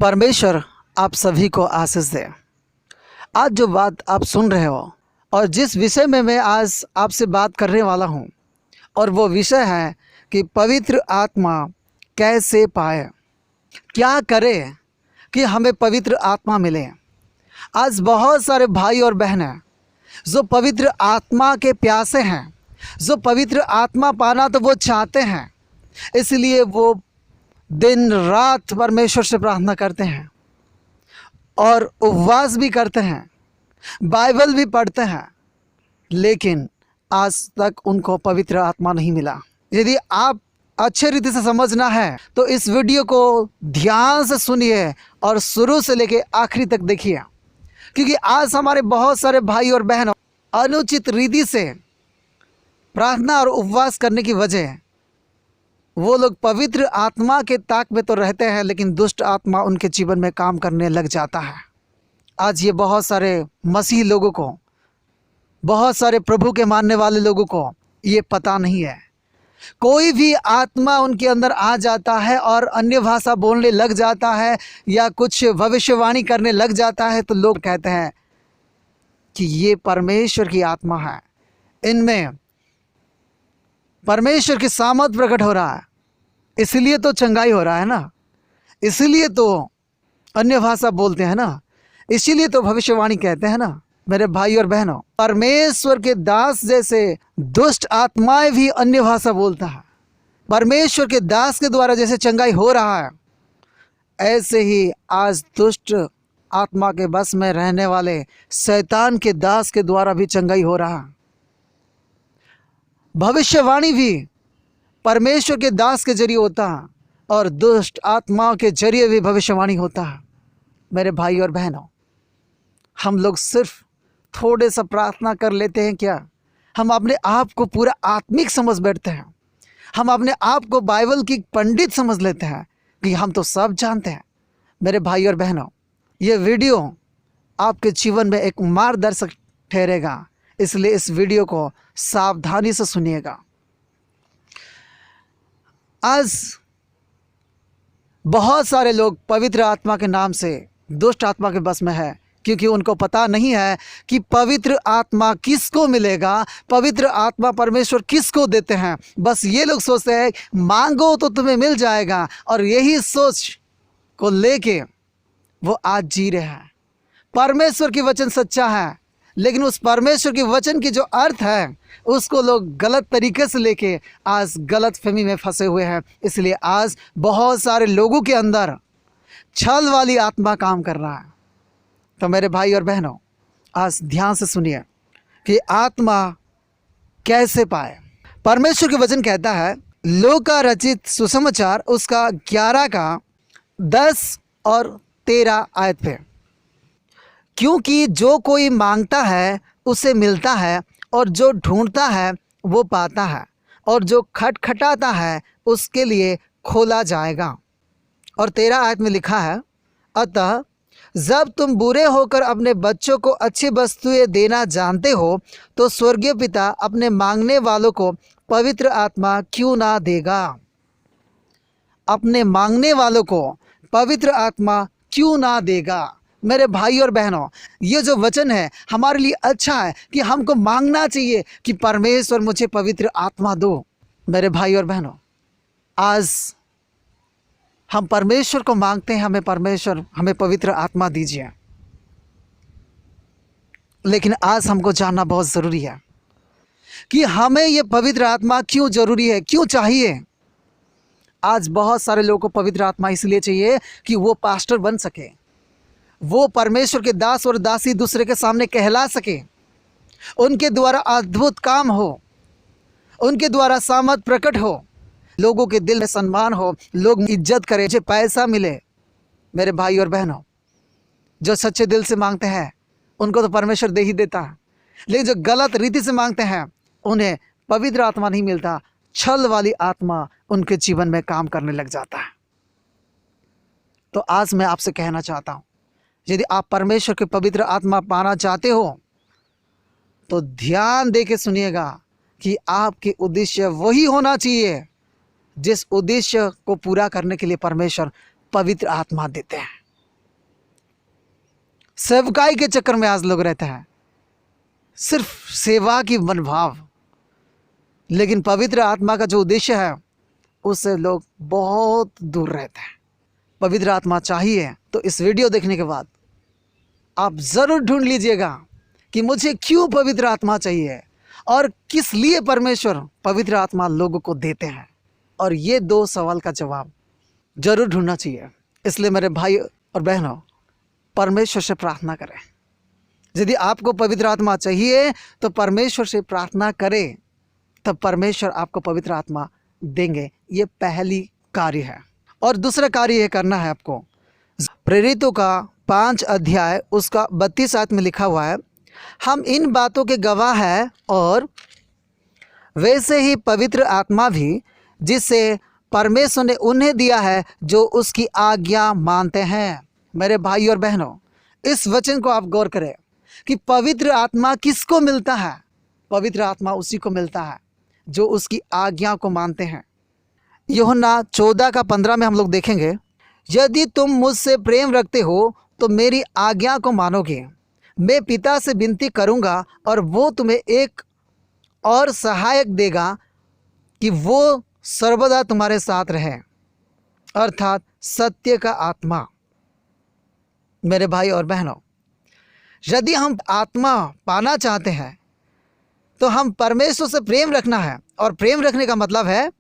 परमेश्वर आप सभी को आशीष दे। आज जो बात आप सुन रहे हो और जिस विषय में मैं आज आपसे बात करने वाला हूँ, और वो विषय है कि पवित्र आत्मा कैसे पाए, क्या करें कि हमें पवित्र आत्मा मिले। आज बहुत सारे भाई और बहनें जो पवित्र आत्मा के प्यासे हैं, जो पवित्र आत्मा पाना तो वो चाहते हैं, इसलिए वो दिन रात परमेश्वर से प्रार्थना करते हैं और उपवास भी करते हैं, बाइबल भी पढ़ते हैं, लेकिन आज तक उनको पवित्र आत्मा नहीं मिला। यदि आप अच्छे रीति से समझना है तो इस वीडियो को ध्यान से सुनिए और शुरू से लेके आखिरी तक देखिए, क्योंकि आज हमारे बहुत सारे भाई और बहनों अनुचित रीति से प्रार्थना और उपवास करने की वजह वो लोग पवित्र आत्मा के ताक में तो रहते हैं, लेकिन दुष्ट आत्मा उनके जीवन में काम करने लग जाता है। आज ये बहुत सारे मसीही लोगों को, बहुत सारे प्रभु के मानने वाले लोगों को ये पता नहीं है। कोई भी आत्मा उनके अंदर आ जाता है और अन्य भाषा बोलने लग जाता है या कुछ भविष्यवाणी करने लग जाता है तो लोग कहते हैं कि ये परमेश्वर की आत्मा है, इनमें परमेश्वर की सामर्थ प्रकट हो रहा है, इसलिए तो चंगाई हो रहा है ना, इसलिए तो अन्य भाषा बोलते हैं ना, इसीलिए तो भविष्यवाणी कहते हैं ना। मेरे भाई और बहनों, परमेश्वर के दास जैसे दुष्ट आत्माएं भी अन्य भाषा बोलता है। परमेश्वर के दास के द्वारा जैसे चंगाई हो रहा है, ऐसे ही आज दुष्ट आत्मा के बस में रहने वाले शैतान के दास के द्वारा भी चंगाई हो रहा है। भविष्यवाणी भी परमेश्वर के दास के जरिए होता है और दुष्ट आत्माओं के जरिए भी भविष्यवाणी होता है। मेरे भाई और बहनों, हम लोग सिर्फ थोड़े सा प्रार्थना कर लेते हैं क्या? हम अपने आप को पूरा आत्मिक समझ बैठते हैं, हम अपने आप को बाइबल की पंडित समझ लेते हैं कि हम तो सब जानते हैं। मेरे भाई और बहनों, ये वीडियो आपके जीवन में एक मार्गदर्शक ठहरेगा, इसलिए इस वीडियो को सावधानी से सुनिएगा। आज बहुत सारे लोग पवित्र आत्मा के नाम से दुष्ट आत्मा के बस में है, क्योंकि उनको पता नहीं है कि पवित्र आत्मा किसको मिलेगा, पवित्र आत्मा परमेश्वर किसको देते हैं। बस ये लोग सोचते हैं मांगो तो तुम्हें मिल जाएगा, और यही सोच को लेके वो आज जी रहे हैं। परमेश्वर की वचन सच्चा है, लेकिन उस परमेश्वर के वचन की जो अर्थ है उसको लोग गलत तरीके से लेके आज गलत फहमी में फंसे हुए हैं। इसलिए आज बहुत सारे लोगों के अंदर छल वाली आत्मा काम कर रहा है। तो मेरे भाई और बहनों, आज ध्यान से सुनिए कि आत्मा कैसे पाए। परमेश्वर के वचन कहता है, लूका रचित सुसमाचार उसका 11 का 10 और 13 आयत पे, क्योंकि जो कोई मांगता है उसे मिलता है, और जो ढूंढता है वो पाता है, और जो खटखटाता है उसके लिए खोला जाएगा। और 13 आयत में लिखा है, अतः जब तुम बुरे होकर अपने बच्चों को अच्छी वस्तुएं देना जानते हो, तो स्वर्गीय पिता अपने मांगने वालों को पवित्र आत्मा क्यों ना देगा। अपने मांगने वालों को पवित्र आत्मा क्यों ना देगा। मेरे भाई और बहनों, ये जो वचन है हमारे लिए अच्छा है कि हमको मांगना चाहिए कि परमेश्वर मुझे पवित्र आत्मा दो। मेरे भाई और बहनों, आज हम परमेश्वर को मांगते हैं, हमें परमेश्वर हमें पवित्र आत्मा दीजिए, लेकिन आज हमको जानना बहुत ज़रूरी है कि हमें ये पवित्र आत्मा क्यों ज़रूरी है, क्यों चाहिए। आज बहुत सारे लोगों को पवित्र आत्मा इसलिए चाहिए कि वो पास्टर बन सके, वो परमेश्वर के दास और दासी दूसरे के सामने कहला सके, उनके द्वारा अद्भुत काम हो, उनके द्वारा सामर्थ प्रकट हो, लोगों के दिल में सम्मान हो, लोग इज्जत करें, मुझे पैसा मिले। मेरे भाई और बहनों, जो सच्चे दिल से मांगते हैं उनको तो परमेश्वर दे ही देता है, लेकिन जो गलत रीति से मांगते हैं उन्हें पवित्र आत्मा नहीं मिलता, छल वाली आत्मा उनके जीवन में काम करने लग जाता है। तो आज मैं आपसे कहना चाहता हूँ, यदि आप परमेश्वर के पवित्र आत्मा पाना चाहते हो तो ध्यान दे के सुनिएगा कि आपके उद्देश्य वही होना चाहिए जिस उद्देश्य को पूरा करने के लिए परमेश्वर पवित्र आत्मा देते हैं। सेवकाई के चक्कर में आज लोग रहते हैं, सिर्फ सेवा की मनोभाव, लेकिन पवित्र आत्मा का जो उद्देश्य है उससे लोग बहुत दूर रहते हैं। पवित्र आत्मा चाहिए तो इस वीडियो देखने के बाद आप ज़रूर ढूंढ लीजिएगा कि मुझे क्यों पवित्र आत्मा चाहिए और किस लिए परमेश्वर पवित्र आत्मा लोगों को देते हैं, और ये 2 सवाल का जवाब जरूर ढूंढना चाहिए। इसलिए मेरे भाई और बहनों, परमेश्वर से प्रार्थना करें। यदि आपको पवित्र आत्मा चाहिए तो परमेश्वर से प्रार्थना करें, तब परमेश्वर आपको पवित्र आत्मा देंगे। ये पहली कार्य है। और दूसरा कार्य ये करना है आपको, प्रेरितों का 5 अध्याय उसका 32 आयत में लिखा हुआ है, हम इन बातों के गवाह हैं और वैसे ही पवित्र आत्मा भी जिसे परमेश्वर ने उन्हें दिया है जो उसकी आज्ञा मानते हैं। मेरे भाई और बहनों, इस वचन को आप गौर करें कि पवित्र आत्मा किसको मिलता है। पवित्र आत्मा उसी को मिलता है जो उसकी आज्ञा को मानते हैं। यूहन्ना 14 का 15 में हम लोग देखेंगे, यदि तुम मुझसे प्रेम रखते हो तो मेरी आज्ञा को मानोगे। मैं पिता से विनती करूंगा और वो तुम्हें एक और सहायक देगा कि वो सर्वदा तुम्हारे साथ रहे, अर्थात सत्य का आत्मा। मेरे भाई और बहनों, यदि हम आत्मा पाना चाहते हैं तो हम परमेश्वर से प्रेम रखना है। और प्रेम रखने का मतलब है,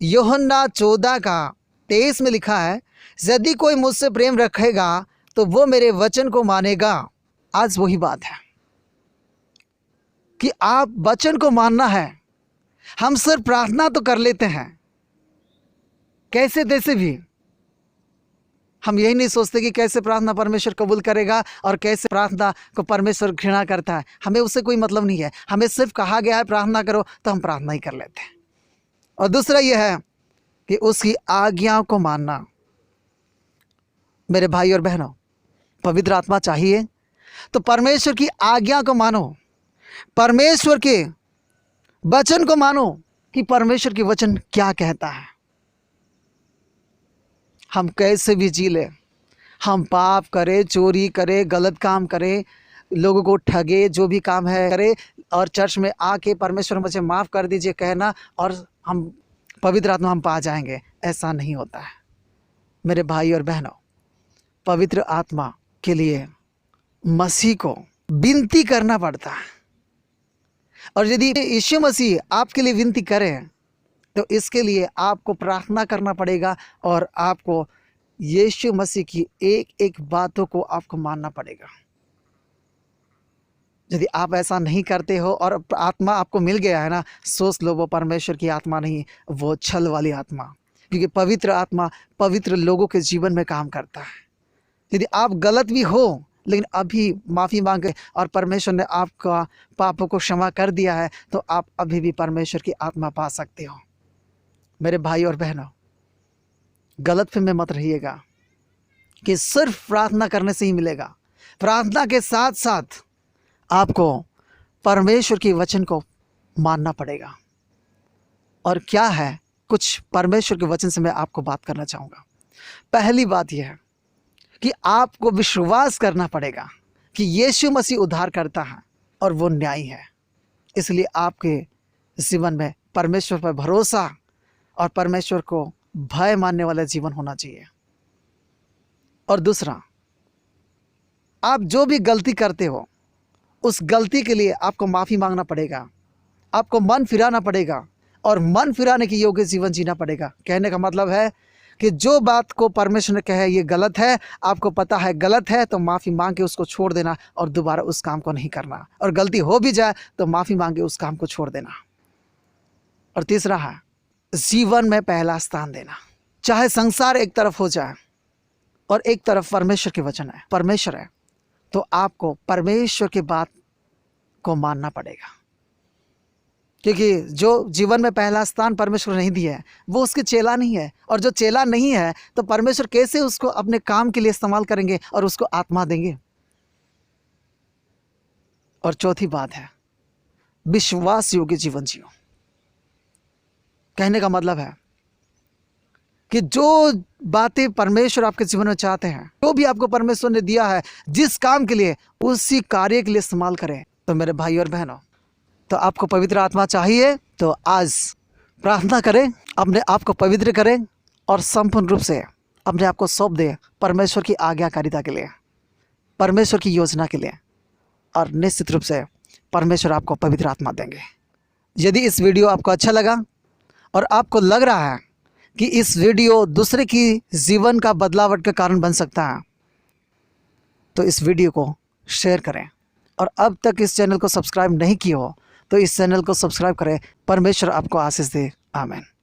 यूहन्ना 14 का 23 में लिखा है, यदि कोई मुझसे प्रेम रखेगा तो वो मेरे वचन को मानेगा। आज वही बात है कि आप वचन को मानना है। हम सिर्फ प्रार्थना तो कर लेते हैं कैसे तैसे भी, हम यही नहीं सोचते कि कैसे प्रार्थना परमेश्वर कबूल करेगा और कैसे प्रार्थना को परमेश्वर घृणा करता है। हमें उससे कोई मतलब नहीं है। हमें सिर्फ कहा गया है प्रार्थना करो, तो हम प्रार्थना ही कर लेते हैं। और दूसरा यह है कि उसकी आज्ञा को मानना। मेरे भाई और बहनों, पवित्र आत्मा चाहिए तो परमेश्वर की आज्ञा को मानो, परमेश्वर के वचन को मानो कि परमेश्वर की वचन क्या कहता है। हम कैसे भी जी ले, हम पाप करें, चोरी करें, गलत काम करें, लोगों को ठगे, जो भी काम है करें, और चर्च में आके परमेश्वर मुझे माफ़ कर दीजिए कहना और हम पवित्र आत्मा हम पा जाएंगे, ऐसा नहीं होता है। मेरे भाई और बहनों, पवित्र आत्मा के लिए मसीह को विनती करना पड़ता है। और यदि यीशु मसीह आपके लिए विनती करें तो इसके लिए आपको प्रार्थना करना पड़ेगा और आपको यीशु मसीह की एक एक बातों को आपको मानना पड़ेगा। यदि आप ऐसा नहीं करते हो और आत्मा आपको मिल गया है ना, सोच लो वो परमेश्वर की आत्मा नहीं, वो छल वाली आत्मा। क्योंकि पवित्र आत्मा पवित्र लोगों के जीवन में काम करता है। यदि आप गलत भी हो लेकिन अभी माफ़ी मांगे और परमेश्वर ने आपका पापों को क्षमा कर दिया है, तो आप अभी भी परमेश्वर की आत्मा पा सकते हो। मेरे भाई और बहनों, गलतफहमी में मत रहिएगा कि सिर्फ प्रार्थना करने से ही मिलेगा। प्रार्थना के साथ साथ आपको परमेश्वर के वचन को मानना पड़ेगा। और क्या है, कुछ परमेश्वर के वचन से मैं आपको बात करना चाहूँगा। पहली बात यह है कि आपको विश्वास करना पड़ेगा कि यीशु मसीह उद्धार करता है और वो न्यायी है। इसलिए आपके जीवन में परमेश्वर पर भरोसा और परमेश्वर को भय मानने वाला जीवन होना चाहिए। और दूसरा, आप जो भी गलती करते हो उस गलती के लिए आपको माफ़ी मांगना पड़ेगा, आपको मन फिराना पड़ेगा और मन फिराने के योग्य जीवन जीना पड़ेगा। कहने का मतलब है कि जो बात को परमेश्वर ने कहा है ये गलत है, आपको पता है गलत है, तो माफ़ी मांग के उसको छोड़ देना और दोबारा उस काम को नहीं करना। और गलती हो भी जाए तो माफ़ी मांग के उस काम को छोड़ देना। और तीसरा है जीवन में पहला स्थान देना। चाहे संसार एक तरफ हो जाए और एक तरफ परमेश्वर के वचन है, परमेश्वर है, तो आपको परमेश्वर की बात को मानना पड़ेगा। क्योंकि जो जीवन में पहला स्थान परमेश्वर नहीं दिया है वो उसके चेला नहीं है। और जो चेला नहीं है तो परमेश्वर कैसे उसको अपने काम के लिए इस्तेमाल करेंगे और उसको आत्मा देंगे। और चौथी बात है विश्वास योग्य जीवन जियो। कहने का मतलब है कि जो बातें परमेश्वर आपके जीवन में चाहते हैं, जो भी आपको परमेश्वर ने दिया है जिस काम के लिए, उसी कार्य के लिए इस्तेमाल करें। तो मेरे भाई और बहनों, तो आपको पवित्र आत्मा चाहिए तो आज प्रार्थना करें, अपने आप को पवित्र करें और संपूर्ण रूप से अपने आप को सौंप दें परमेश्वर की आज्ञाकारिता के लिए, परमेश्वर की योजना के लिए, और निश्चित रूप से परमेश्वर आपको पवित्र आत्मा देंगे। यदि इस वीडियो आपको अच्छा लगा और आपको लग रहा है कि इस वीडियो दूसरे की जीवन का बदलावट का कारण बन सकता है, तो इस वीडियो को शेयर करें। और अब तक इस चैनल को सब्सक्राइब नहीं किया हो तो इस चैनल को सब्सक्राइब करें। परमेश्वर आपको आशीष दे। आमीन।